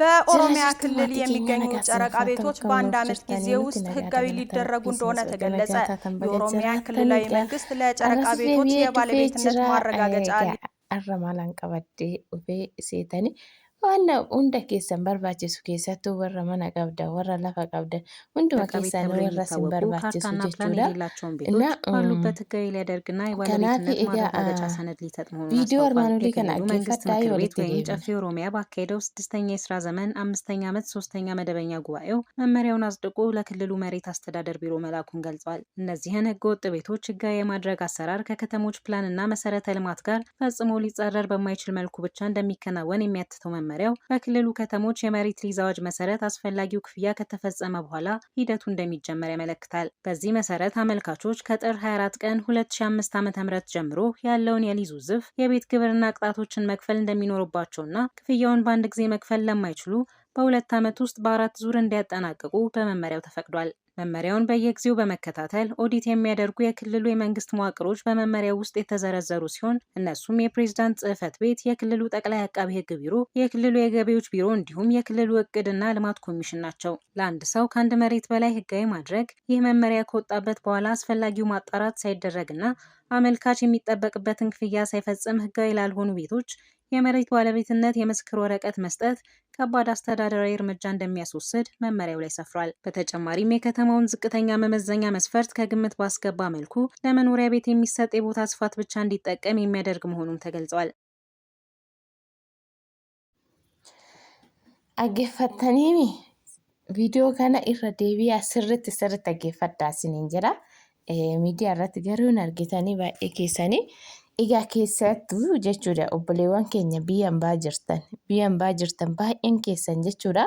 በኦሮሚያ ክልል የሚገኙ ጨረቃ ቤቶች በአንድ ዓመት ጊዜ ውስጥ ህጋዊ ሊደረጉ እንደሆነ ተገለጸ። የኦሮሚያ ክልላዊ መንግስት ለጨረቃ ቤቶች የባለቤትነት ማረጋገጫ አረማላን ቀበዴ ኡፌ ሴተኒ ዋና ሁንደ ኬሰን በርባቺሱ ኬሰቱ ወረ መነ ቀብደ ወረ ለፈ ቀብደ ሁንዱማ ኬሰን ወረ ሲን በርባቺሱ ጀቹዳ እና ባሉበት ህጋዊ ሊያደርግና የባለቤትነት ማረጋገጫ ሰነድ ሊሰጥ መሆኑን ቪዲዮ አርማኑሊ ከና መንግስት ምክር ቤት ወይም ጨፌ ኦሮሚያ ባካሄደው 6ኛ የስራ ዘመን 5ኛ ዓመት 3ኛ መደበኛ ጉባኤው መመሪያውን አጽድቆ ለክልሉ መሬት አስተዳደር ቢሮ መላኩን ገልጿል። እነዚህን ህገወጥ ቤቶች ህጋዊ የማድረግ አሰራር ከከተሞች ፕላንና መሰረተ ልማት ጋር ፈጽሞ ሊጻረር በማይችል መልኩ ብቻ እንደሚከናወን የሚያትተው መመሪያው በክልሉ ከተሞች የመሬት ሊዝ አዋጅ መሰረት አስፈላጊው ክፍያ ከተፈጸመ በኋላ ሂደቱ እንደሚጀመር ያመለክታል። በዚህ መሰረት አመልካቾች ከጥር 24 ቀን 2005 ዓ.ም ጀምሮ ያለውን የሊዝ ውዝፍ የቤት ግብርና ቅጣቶችን መክፈል እንደሚኖርባቸውና ክፍያውን በአንድ ጊዜ መክፈል ለማይችሉ በሁለት ዓመት ውስጥ በአራት ዙር እንዲያጠናቅቁ በመመሪያው ተፈቅዷል። መመሪያውን በየጊዜው በመከታተል ኦዲት የሚያደርጉ የክልሉ የመንግስት መዋቅሮች በመመሪያው ውስጥ የተዘረዘሩ ሲሆን እነሱም የፕሬዝዳንት ጽህፈት ቤት፣ የክልሉ ጠቅላይ አቃቢ ህግ ቢሮ፣ የክልሉ የገቢዎች ቢሮ እንዲሁም የክልሉ እቅድና ልማት ኮሚሽን ናቸው። ለአንድ ሰው ከአንድ መሬት በላይ ህጋዊ ማድረግ ይህ መመሪያ ከወጣበት በኋላ አስፈላጊው ማጣራት ሳይደረግና አመልካች የሚጠበቅበትን ክፍያ ሳይፈጽም ህጋዊ ላልሆኑ ቤቶች የመሬት ባለቤትነት የምስክር ወረቀት መስጠት ከባድ አስተዳደራዊ እርምጃ እንደሚያስወስድ መመሪያው ላይ ሰፍሯል። በተጨማሪም የከተማውን ዝቅተኛ መመዘኛ መስፈርት ከግምት ባስገባ መልኩ ለመኖሪያ ቤት የሚሰጥ የቦታ ስፋት ብቻ እንዲጠቀም የሚያደርግ መሆኑም ተገልጿል። አገፈተኒሚ ቪዲዮ ከነ ኢረዴቢ ስርት አገፈታ ሲንጀራ ሚዲያ ረት ገሩን አርጊተኒ ባኤ ኬሰኒ Egaa keessattuu jechuudha obboleewwan keenya biyya hambaa jirtan baay'een keessan jechuudha.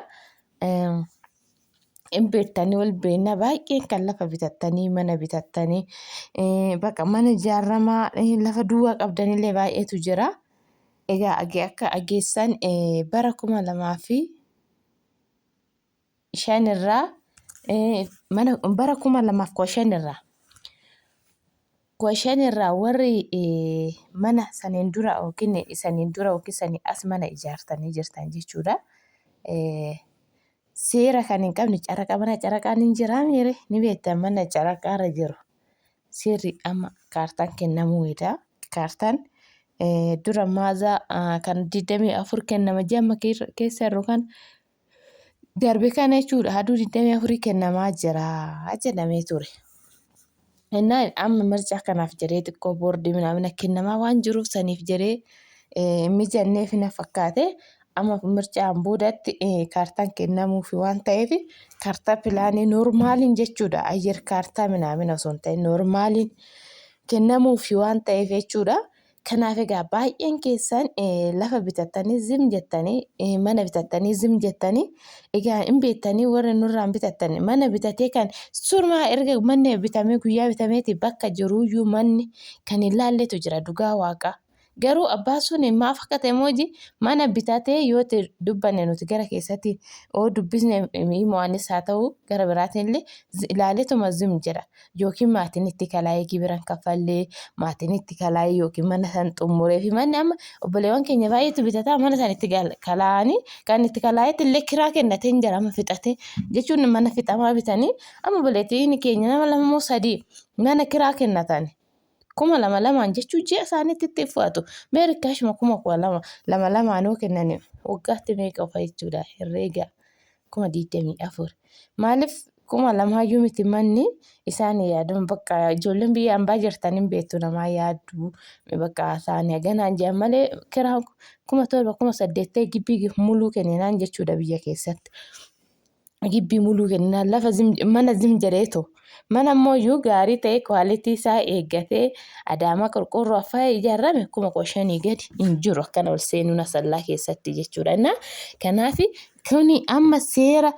Hin beektanii wal beekna baay'een kan lafa bitattanii mana bitattanii bakka mana ijaaramaa lafa duwwaa qabdanillee baay'eetu jira. Egaa akka ageessan bara 2005 irraa bara 2015 irraa. Kwashan irraa warri mana saniin dura yookiin sanii as mana ijaartanii jirtan jechuudha. Seera kan hin qabne mana caraqaan hin jiraamne ni beektan mana caraqaarra jiru. Seerri amma kaartaan kennamuudha. Kaartaan dura maazaa kan 24 kennama jamma keessa jiru kan darbe kana jechuudha. Haduu 24 kennamaa jira jedhamee ture. Innaan amma mircaa kanaaf jedhee xiqqoo boordii minamina kennamaa waan jiruuf saniif jedhee mijanneef na fakkaate amma mircaan boodatti kaartaan kennamuufi waan ta'eef kaartaa pilaanii noormaaliin jechuudha. Ayyer kaartaa minamina osoo hin ta'in noormaaliin kennamuufi waan ta'eef jechuudha. Kanaaf egaa baay'een keessan lafa bitattanii zim jettanii mana bitattanii zim jettanii egaa hin beektanii warra nurraan bitattanii mana bitatee kan surmaa erga manni bitamee guyyaa bitameeti bakka jiruyyuu manni kan hin laalletu jira dhugaa waaqa. Garuu abbaan sun maaf akka ta'e mooji mana bitatee yoo dubbanne nuti gara keessatti dubbisne himo'anis haa ta'u gara biraatiin illee ilaaleetuma zim jedha. Yookiin maatiin itti kalaayee gibiran kaffallee maatiin itti kalaayee yookiin mana san xumuree fi manni amma obboleewwan keenya baay'eetu bitataa mana san itti kalaa'anii kan itti kalaayeetti illee kiraa kennatee hin jira amma fixate jechuun mana fixamaa bitanii amma obboleettiin keenya nama 2-3 mana kiraa kennatan. 2,200 jechuun ji'a isaaniitti itti uffatu. Meerikaashuma 2,200 nuu kennan waggaatti meeqa ufa jechuudha herreega 24,000. Maaliif 2,200 miti manni isaan yaadamu bakka ijoolleen biyya hambaa jirtan hin beektu namaa yaaddu bakka isaanii haganaan jiran malee kiraa 7,000 gibbii muluu kenninaan jechuudha biyya keessatti. Gibbii muluu kenninaan lafa mana zim jedheetu. Mana ammoo gaarii ta'e kwaalitii isaa eeggatee adaama qorqoorroo afaa ijaarame 5,000 gadi hin jiru akkana ol seenuun asallaa keessatti jechuudha. Kanaaf kuni amma seera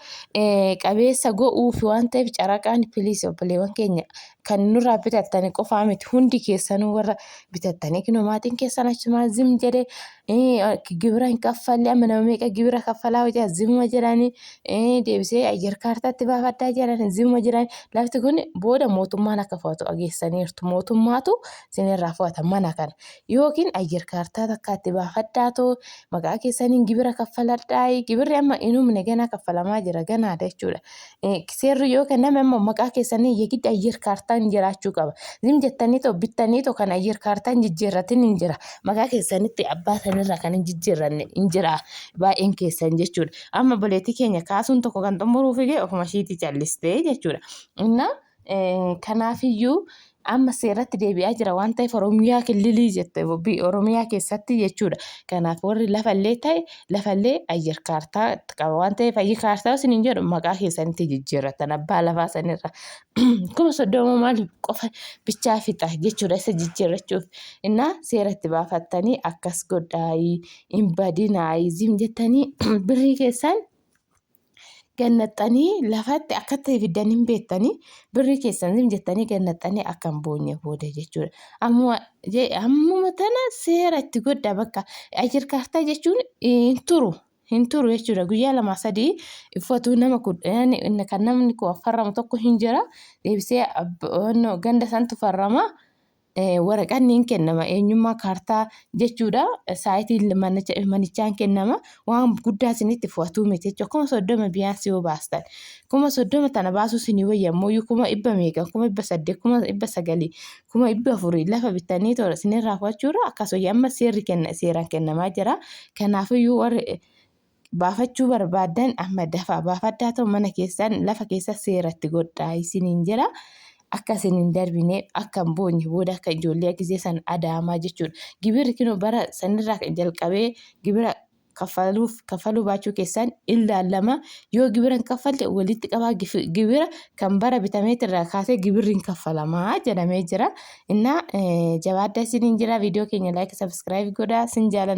qabeessa go'uufi waan ta'eef caraqaan piliis obboleewwan keenya kan nurraa bitattanii qofaa miti hundi keessanuu warra bitattanii kinoo maatiin keessan achuma zim jedhee gibira hin kaffallee amma nama meeqa gibira kaffalaa hojjaa zimma jedhanii deebisee ayyer kaartaatti baafaddaa jedhanii zimma jedhanii lafti kun booda mootummaan akka fudhatu dhageessaniirtu. Mootummaatu isinirraa fudhata mana kana yookiin ayyer kaartaa takkaatti baafaddaatoo maqaa keessaniin gibira kaffaladhaa gibirri amma inumne ganaa kaffalamaa jira ganaadha jechuudha. Seerri yoo kenname immoo maqaa keessanii yeegidda ayyir kaartaan jiraachuu qaba. Zim jettanii too bittanii too kan ayyir kaartaan jijjiirratin hin jira. Maqaa keessanitti abbaa sanirra kan hin jijjiirranne hin jira baay'een keessan jechuudha. Amma boleetii keenya kaasuun tokko kan xumuruu fi ofuma ishiitii callistee jechuudha. Kanaafiyyuu amma seeratti deebi'aa jira waan ta'eef Oromiyaa kililii jette Oromiyaa keessatti jechuudha. Kanaaf warri lafallee ta'e lafallee ayyir kaartaa qaba waan ta'eef ayyir kaartaa isin hin jedhu maqaa keessanitti jijjiirratan abbaa lafaa sanirra. Kuma soddoma maal qofa bichaa fixa jechuudha isa jijjiirrachuuf. Innaa seeratti baafattanii akkas godhaayii hin badinaayii zim jettanii birrii keessan gannaxanii lafatti akkatti fiddan hin beektanii birrii keessan zim jettanii gannaxanii akka hin boonye booda jechuudha. Ammuma tana seera itti godha bakka ayyir kaartaa jechuun hin turu jechuudha. Guyyaa 2-3 uffatu nama kan namni farramu tokko hin jira. Deebisee ganda santu farrama. Waraqaan hin kennama eenyummaa kaartaa jechuudha. Saayitiin manichaan kennama waan guddaa isinitti fudhatu miti jechuudha. Kuma 30 biyyaansi yoo baastan kuma 30 tana baasuu isinii wayyamoo kuma 100 kuma 800 kuma 900 kuma 400 lafa bitanii toora isinirraa fudhachuudha. Akkasuma amma seeraan kennamaa jira. Kanaafiyyuu warri baafachuu barbaadan amma dafaa baafaddaa ta'u mana keessan lafa keessa seeratti godhaa isiniin jira. Akka isiniin darbine akka hin boonye booda akka ijoollee gisee san adaamaa jechuudha. Gibirri kinoo bara sanirraa jalqabee gibira kaffaluu baachuu keessan ilaalama. Yoo gibira hin kaffalle walitti qabaa gibira kan bara bitameetirraa kaasee gibirri hin kaffalamaa jedhamee jira. Innaa jabaadda isiniin jira. Viidiyoo keenya like subscribe godhaa sin jaalanna.